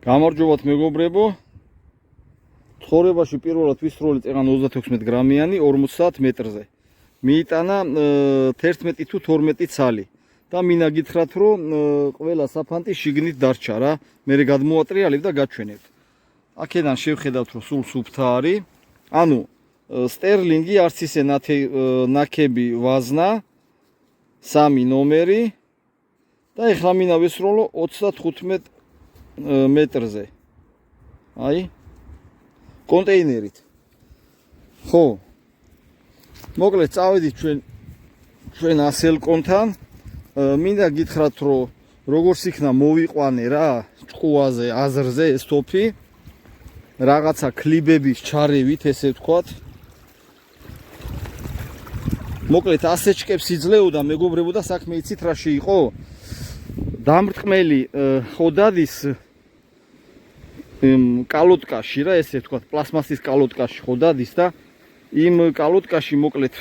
გამარჯობათ მეგობრებო. ცხოვრებაში პირველად ვისროლით წეღან 36 გრამიანი 50 მეტრზე. მიიტანა 11 თუ 12 ცალი. და მინდა გითხრათ, რომ ყველა საფანტი შიგნით დარჩა რა. მე გადმოატრიალებ და გაჩვენებთ. აქედან შევხედავთ, რომ სულ სუფთა არის. ანუ სტერლინგი არც ისე ნაქები ვაზნა 3 ნომერი და ეხლა მინდა ვისროლო 35 მეტრზე. აი კონტეინერით. ხო. მოკლედ წავედით ჩვენ ასელკონთან. მინდა გითხრათ, რომ როგორც იქნა მოვიყვანე რა, ჭყუაზე, აზრზე ეს თოფი. რაღაცა კლიბების ჩარევით, ესე ვთქვათ. მოკლედ ასეჩკებს იძლეოდა მეგობრებო და საქმე იცით რაში იყო? დამრტყმელი ხო დადის კალოტკაში რა, ესე ვთქვათ, პლასმასის კალოტკაში ხო დადის და იმ კალოტკაში მოკლედ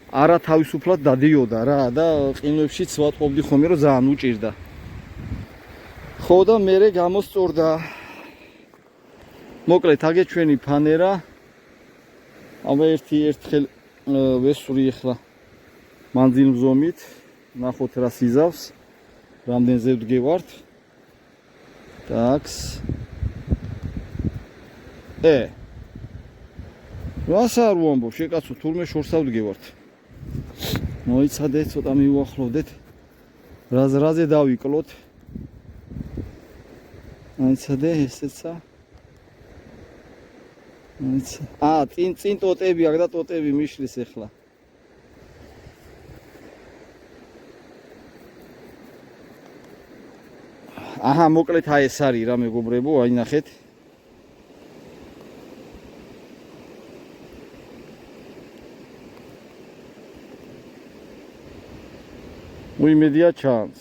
არა თავისუფლად დადიოდა რა და ყინვებშიც ვატყობდი ხოლმე რომ ძალიან უჭირდა. ხო და მერე გამოსწორდა. მოკლედ აგეჩვენი ფანერა. აბა ერთხელ ვესური ახლა მანძილზომით, ნახოთ რა სიზავს, რამდენზე ვდგევართ. ტაქს. რას არ ვამბობ, შეკაცო, თურმე შორს ავდგევართ. მოიცადეთ, ცოტა მივუახლოვდეთ. რაზე დავიკლოთ. მოიცადე ესეცა. წინ ტოტები აქ და ტოტები მიშლის ახლა. აჰა, მოკლედ აი ეს არის რა მეგობრებო, აი ნახეთ. უიმედია ჩანს.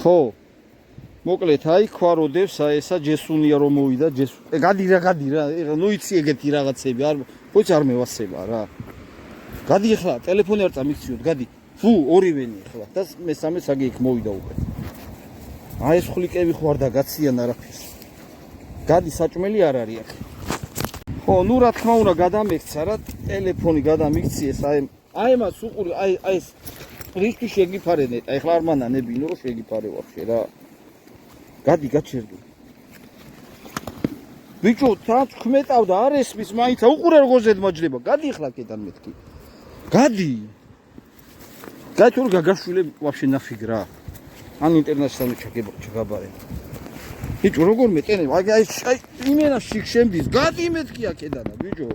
ხო. მოკლედ აი ქვაროდებს, აი ესა ჯესუნია რომ მოვიდა, გადი რა, ნუ იცი ეგეთი რაღაცები, არ ხოც არ მევასება რა. გადი ახლა, ტელეფონი არ წამიქციოთ, გადი. ფუ, ორივენი ახლა და მესამე საგი იქ მოვიდა უკვე. აი ეს ხვლიკები ხო არ დაგაციან არაფერს. გადი საჭმელი არ არის აქ. ხო, ნუ რა თქმა უნდა გადამექცა რა, ტელეფონი გადამიქციეს, აი მას უყური, აი ეს რიში შეგიფარენ, ეხლა არ მანანებინო რომ შეგიფარე ვახშე რა. გადი გაჩერდი. ბიჭო, თან ხმეტავდა არ ესმის მაინც უყურე როგორ ზედმაჯდება. გადი ახლა კედან მეთქი. გადი. გაითურ გაგაშვილე ვაფშე ნაფიგ რა. ან ინტერნეტსთან ჩაგაბარე. ბიჭო, როგორ მეტენე? აი იმენა შიგ შემდის. გადი მეთქი აქედანა, ბიჭო.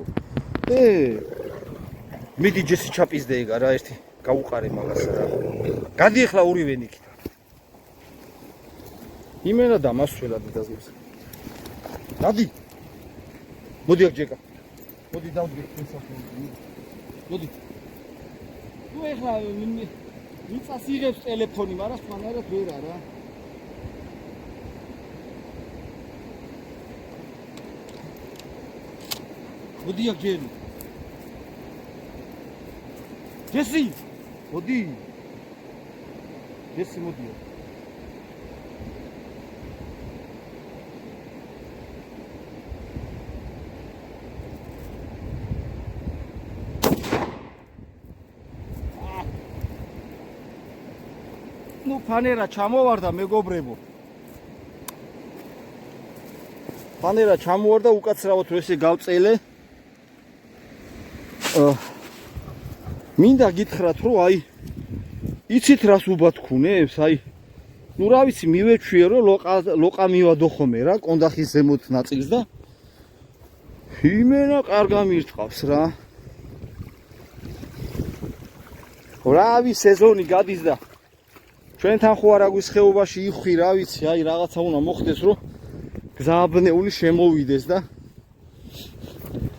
მიდი ჯესი ჩაპიზდე ეგა რა ერთი. გაუყარე მაგას რა. გადი ახლა ორივენი იქით. იმენა დამასველად დაზგებს. გადი. მოდი აქ ჯეკა. მოდი დავდგე შესაძლოა. მოდი. ნუ ეხლა მიწას იღებს ტელეფონი, მაგრამ სხვანაირად ვერა რა. მოდი აქ ჯერი. ჯესი. მოდი. ჯესი მოდი. ნუ ფანერა ჩამოვარდა მეგობრებო. ფანერა ჩამოვარდა უკაცრავად რომ ესე გავწელე. მინდა გითხრათ რომ აი იცით რას უბათქუნებს? აი ნუ რა ვიცი მივეჩვიე რომ ლოყა მივადო ხოლმე რა კონდახის ზემოთ ნაწილს და იმენა კარგა მირწყავს რა. რავი სეზონი გადის და ჩვენთან ხო არა გვის ხეობაში იხვი რა ვიცი, აი რაღაცა უნდა მოხდეს რომ გზაბნეული შემოვიდეს და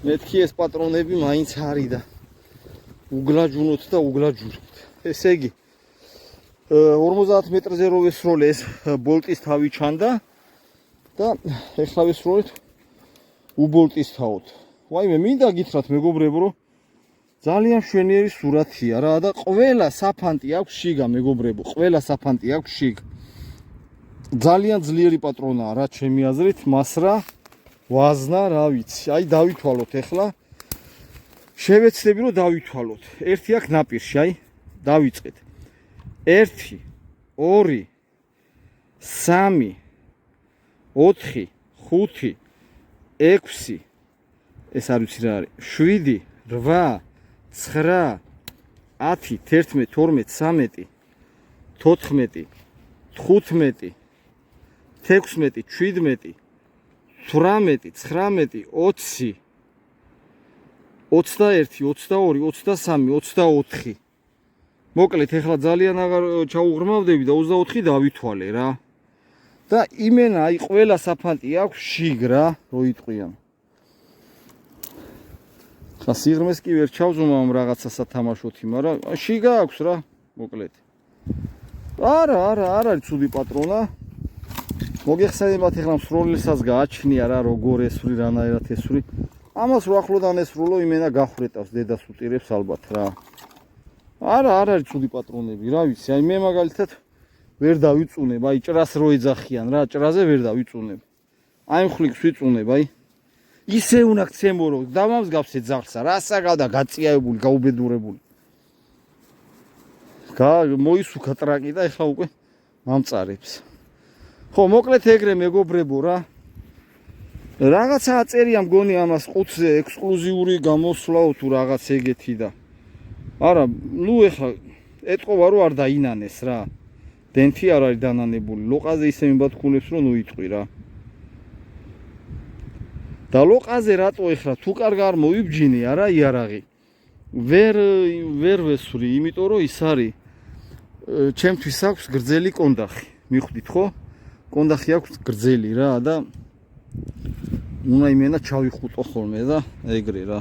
მეთქი ეს პატრონები მაინც არის და უგლაჯუნოთ და უგლაჯუროთ. ესე იგი 50 მეტრზე რო ვესროლე ეს ბოლტის თავი ჩანდა და ეხლა ვესროლეთ უბოლტის თავით. ვაიმე მინდა გითხრათ მეგობრებო რომ ძალიან მშვენიერი სურათია რა და ყველა საფანტი აქვს შიგა მეგობრებო, ყველა საფანტი აქვს შიგ. ძალიან ძლიერი პატრონაა რა ჩემი აზრით, მას რა ვაზნა რა ვიცი. აი დავითვალოთ ახლა. შევეცდები რომ დავითვალოთ. ერთი აქ ნაპირში, აი დავიწყეთ. 1 2 3 4 5 6 ეს არ ვიცი რა არის 7 8 9 10 11 12 13 14 15 16 17 18 19 20 21 22 23 24 მოკლედ ეხლა ძალიან აღარ ჩაუღრმავდები და 24 დავითვალე რა და იმენა აი ყველა საფანტი აქვს შიგ რა რო იტყვიან ხა სიღრმეს კი ვერ ჩავზუმავ რაღაცა სათამაშოთი მაგრამ შიგა აქვს რა მოკლედ არა არის ცუდი პატრონა მოგეხსენებათ ეხლა მსროლელსაც გააჩნია რა როგორ ესვრი რანაირად ესვრი ამას რო ახლოდან ესრულო იმენა გახრეტავს დედას უტირებს ალბათ რა არა არის ცუდი პატრონები რა ვიცი აი მე მაგალითად ვერ დავიწუნებ აი ჭრას რო ეძახიან რა ჭრაზე ვერ დავიწუნებ აი მხლიქს ვიწუნებ აი ისე უნდა გცემორო დამამსგავსე ძაღლსა რასა გავდა გაწიაებული გაუბედურებული მოისუქა ტრაკი და ეხლა უკვე მომწარებს ხო მოკლედ ეგრე მეგობრებო რა რაღაცა აწერია მგონი ამას ყუთზე ექსკლუზიური გამოსვლაო თუ რაღაც ეგეთი და არა ნუ ეხლა ეტყობა რომ არ დაინანეს რა დენთი არ არის დანანებული ლოყაზე ისე მიბათქუნებს რომ ნუ იტყვი რა და ლოყაზე რატო ეხლა თუ კარგ არ მოიბჯინე არა იარაღი ვერ ვესვრი იმიტომ რომ ის არის ჩემთვის აქვს გრძელი კონდახი მიხვდით ხო კონდახი აქვს გრძელი რა და უნდა იმენა ჩავიხუტო ხოლმე და ეგრე რა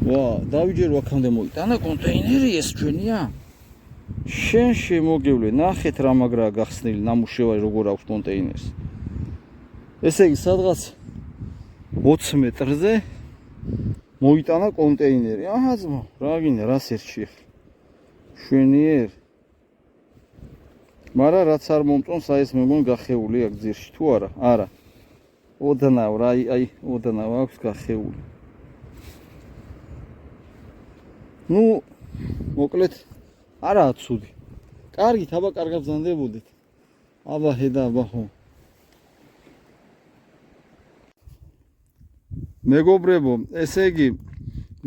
ვა დავიჯერო აქამდე მოიტანა კონტეინერი ეს ჩვენია შენ შემოგევლე ნახეთ რა მაგრაა გახსნილი ნამუშევარი როგორ აქვს კონტეინერს ესე იგი სადღაც 20 მეტრზე მოიტანა კონტეინერი აჰა ძმა რა გინდა რას ერჩი შვენიერ მაგრამ რაც არ მომწონს აი ეს მე მგონი გახეული აქვს ძირში თუ არა არა ოდნავ რა აი ოდნავ აქვს გახეული ნუ მოკლედ არაა ცუდი კარგით აბა კარგად ბრძანდებოდეთ აბა ჰედა აბა ხო მეგობრებო ესე იგი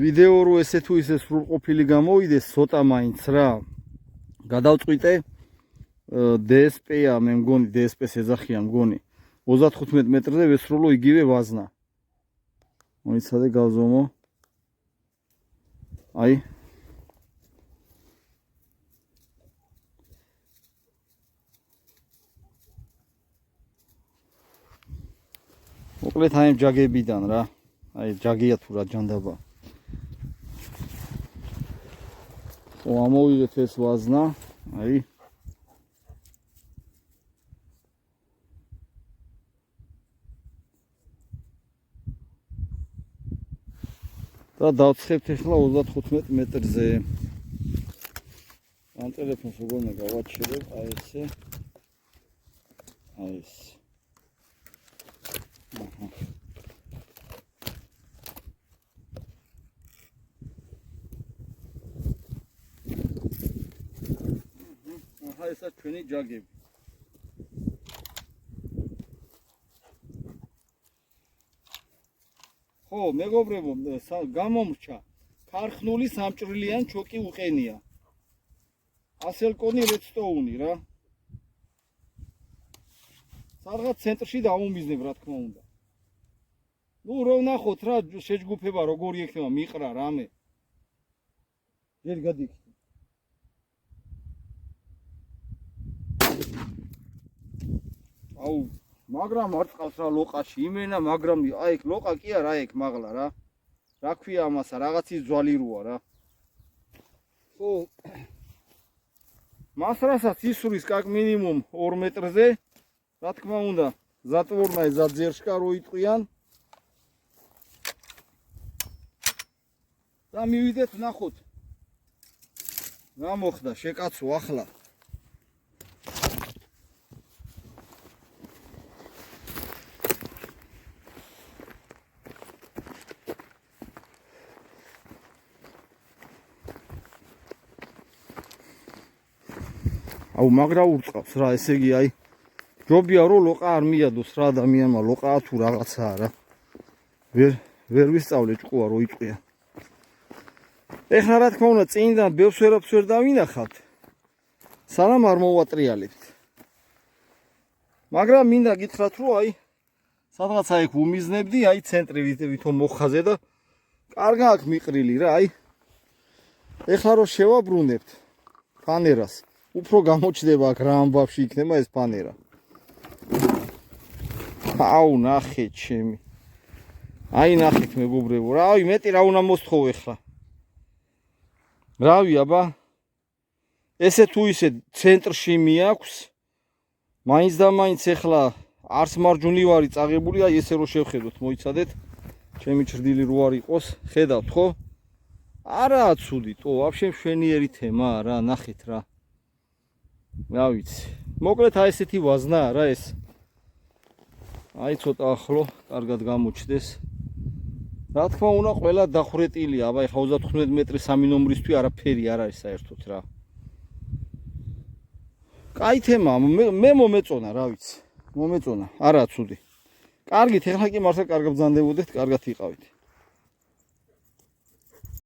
ვიდეო რო ესე თუ ისე სრულყოფილი გამოვიდეს ცოტა მაინც რა გადავწყვიტე DSP-ა მე მგონი DSP-ს ეძახიან მგონი 35 მეტრზე ვესრულო იგივე ვაზნა მოიცადე გავზომო აი მოკლედ აი ჯაგებიდან რა აი ჯაგია თუ რა ჯანდაბა ხო ამოვიღეთ ეს ვაზნა აი და დავცხებთ ახლა 35 მეტრზე ამ ტელეფონს როგორ უნდა გავაჩერებ აი ესე აი ეს აჰა ესა ჩვენი ჯაგები ხო მეგობრებო გამომრჩა ქარხნული სამჭრილიან ჩოკი უყენია ასელკონი რედსტოუნი რა სადღაც ცენტრში დავუმიზნებ რა თქმა უნდა ნუ რო ვნახოთ რა შეჯგუფება როგორი ექნება მიყრა რამე ჯერ გადიქით აუ მაგრამ არ წავს რა ლოყაში იმენა მაგრამ აი ეგ ლოყა კი არა აი ეგ მაღლა რა რა ქვია ამასა რაღაცის ძვალი როა რა ხო მასრასაც ისურის კაკ მინიმუმ 2 მეტრზე რა თქმა უნდა ზატვორნაი ზაძერშკა რო იტყვიან და მივიდეთ ვნახოთ რა მოხდა შეკაცო ახლა აუ მაგრა ურწყავს რა, ესე იგი აი ჯობია რომ ლოყა არ მიადოს რა ადამიანმა, ლოყაა თუ რაღაცაა რა. ვერ ვისწავლე ჭკუა რო იჭყია. ეხლა რა თქმა უნდა წინიდან ბევრს ვერაფერს ვერ დავინახავთ. სანამ არ მოვატრიალებთ. მაგრამ მინდა გითხრათ რომ აი სადღაც აი უმიზნებდი, აი ცენტრი ვითომ მოხაზე და კარგა აქ მიყრილი რა, აი ეხლა რო შევაბრუნებთ ფანერას, უფრო გამოჩდება აქ რა ამბავში იქნება ეს ფანერა. აუ ნახეთ ჩემი. აი ნახეთ მეგობრებო, რავი მეტი რა უნდა მოსთხოვ ეხლა. რავი აბა ესე თუ ისე ცენტრში მიაქვს, მაინც და მაინც ეხლა არც მარჯვნივ არის წაღებული, აი ესე რო შევხედოთ, მოიცადეთ. ჩემი ჭრდილი რო არ იყოს, ხედავთ ხო? არაა ცუდი, ტო, ვაფშე მშვენიერი თემა რა, ნახეთ რა. რა ვიცი. მოკლედ აი ესეთი ვაზნაა რა ეს. აი ცოტა ახლო, კარგად გამოჩდეს. რა თქმა უნდა, ყველა დახვრეტილია, აბა ეხა 35 მეტრი 3 ნომრისთვის არაფერი არ არის საერთოდ რა. კაი თემაა, მე მომეწონა, რა ვიცი. მომეწონა, არაა ცუდი. კარგით, ეხლა კი მართლა კარგად ბრძანდებოდეთ, კარგად იყავით.